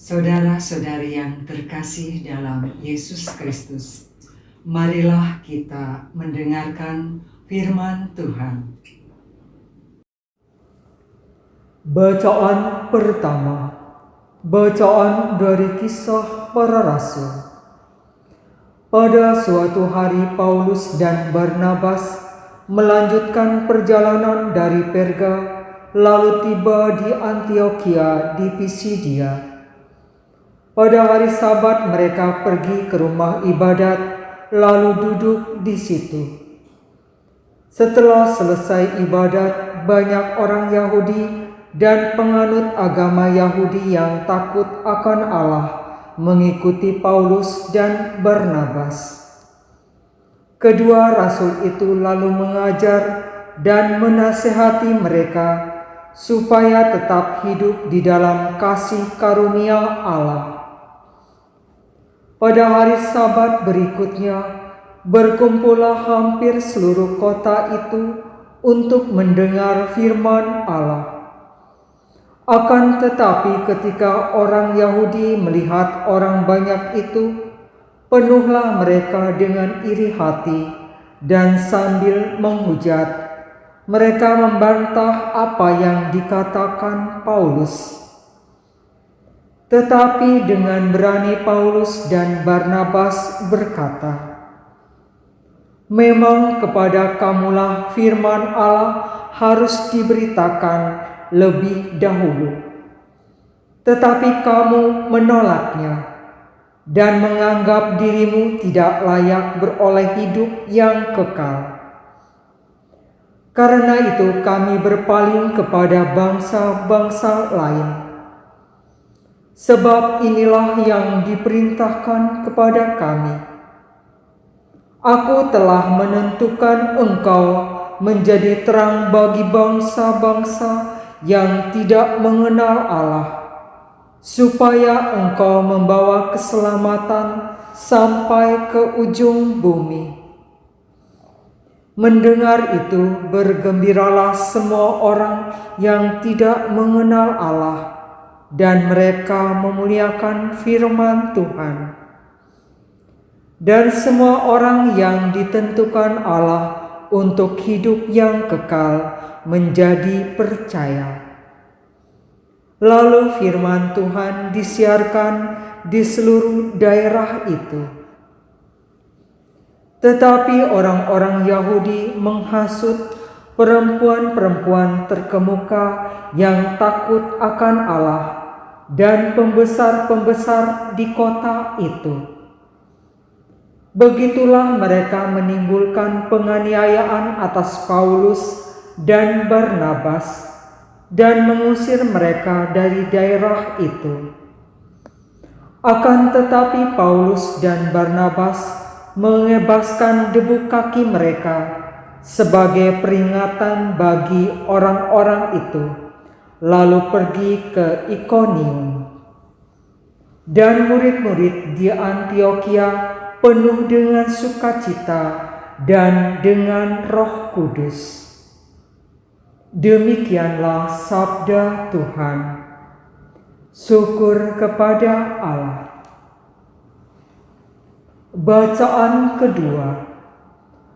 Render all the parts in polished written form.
Saudara-saudari yang terkasih dalam Yesus Kristus, marilah kita mendengarkan firman Tuhan. Bacaan pertama. Bacaan dari Kisah Para Rasul. Pada suatu hari Paulus dan Barnabas melanjutkan perjalanan dari Perga, lalu tiba di Antiokhia di Pisidia. Pada hari Sabat mereka pergi ke rumah ibadat, lalu duduk di situ. Setelah selesai ibadat, banyak orang Yahudi dan penganut agama Yahudi yang takut akan Allah mengikuti Paulus dan Barnabas. Kedua rasul itu lalu mengajar dan menasihati mereka supaya tetap hidup di dalam kasih karunia Allah. Pada hari Sabat berikutnya, berkumpullah hampir seluruh kota itu untuk mendengar firman Allah. Akan tetapi ketika orang Yahudi melihat orang banyak itu, penuhlah mereka dengan iri hati dan sambil menghujat, mereka membantah apa yang dikatakan Paulus. Tetapi dengan berani Paulus dan Barnabas berkata, "Memang kepada kamulah firman Allah harus diberitakan lebih dahulu. Tetapi kamu menolaknya dan menganggap dirimu tidak layak beroleh hidup yang kekal. Karena itu kami berpaling kepada bangsa-bangsa lain. Sebab inilah yang diperintahkan kepada kami. Aku telah menentukan engkau menjadi terang bagi bangsa-bangsa yang tidak mengenal Allah, supaya engkau membawa keselamatan sampai ke ujung bumi." Mendengar itu, bergembiralah semua orang yang tidak mengenal Allah, dan mereka memuliakan firman Tuhan. Dan semua orang yang ditentukan Allah untuk hidup yang kekal menjadi percaya. Lalu firman Tuhan disiarkan di seluruh daerah itu. Tetapi orang-orang Yahudi menghasut perempuan-perempuan terkemuka yang takut akan Allah dan pembesar-pembesar di kota itu. Begitulah mereka menimbulkan penganiayaan atas Paulus dan Barnabas dan mengusir mereka dari daerah itu. Akan tetapi Paulus dan Barnabas mengebaskan debu kaki mereka sebagai peringatan bagi orang-orang itu, lalu pergi ke Ikonium. Dan murid-murid di Antiokhia penuh dengan sukacita dan dengan Roh Kudus. Demikianlah sabda Tuhan. Syukur kepada Allah. Bacaan kedua.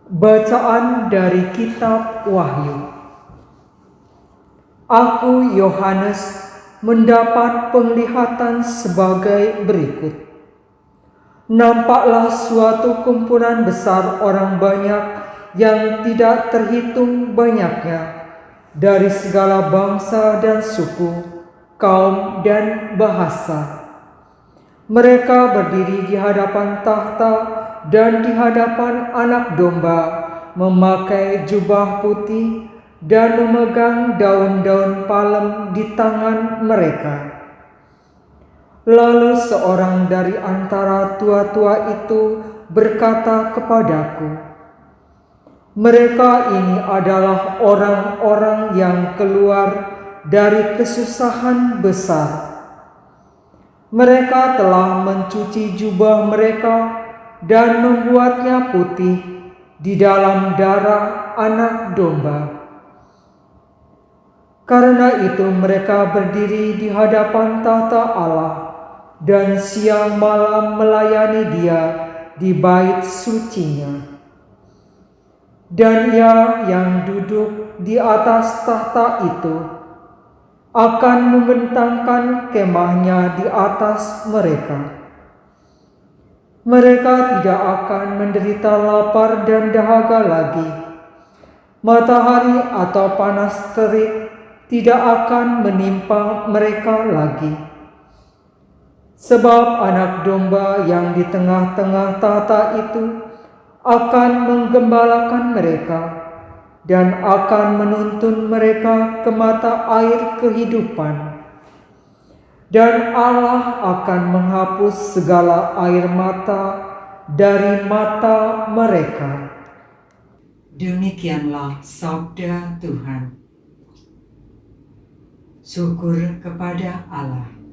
Bacaan dari kitab Wahyu. Aku, Yohanes, mendapat penglihatan sebagai berikut. Nampaklah suatu kumpulan besar orang banyak yang tidak terhitung banyaknya, dari segala bangsa dan suku, kaum dan bahasa. Mereka berdiri di hadapan tahta dan di hadapan Anak Domba, memakai jubah putih dan memegang daun-daun palem di tangan mereka. Lalu seorang dari antara tua-tua itu berkata kepadaku, "Mereka ini adalah orang-orang yang keluar dari kesusahan besar. Mereka telah mencuci jubah mereka dan membuatnya putih di dalam darah Anak Domba. Karena itu mereka berdiri di hadapan tahta Allah dan siang malam melayani Dia di bait sucinya. Dan Ia yang duduk di atas tahta itu akan membentangkan kemahnya di atas mereka. Mereka tidak akan menderita lapar dan dahaga lagi. Matahari atau panas terik tidak akan menimpa mereka lagi. Sebab anak domba yang di tengah-tengah tahta itu akan menggembalakan mereka dan akan menuntun mereka ke mata air kehidupan. Dan Allah akan menghapus segala air mata dari mata mereka. Demikianlah sabda Tuhan. Syukur kepada Allah.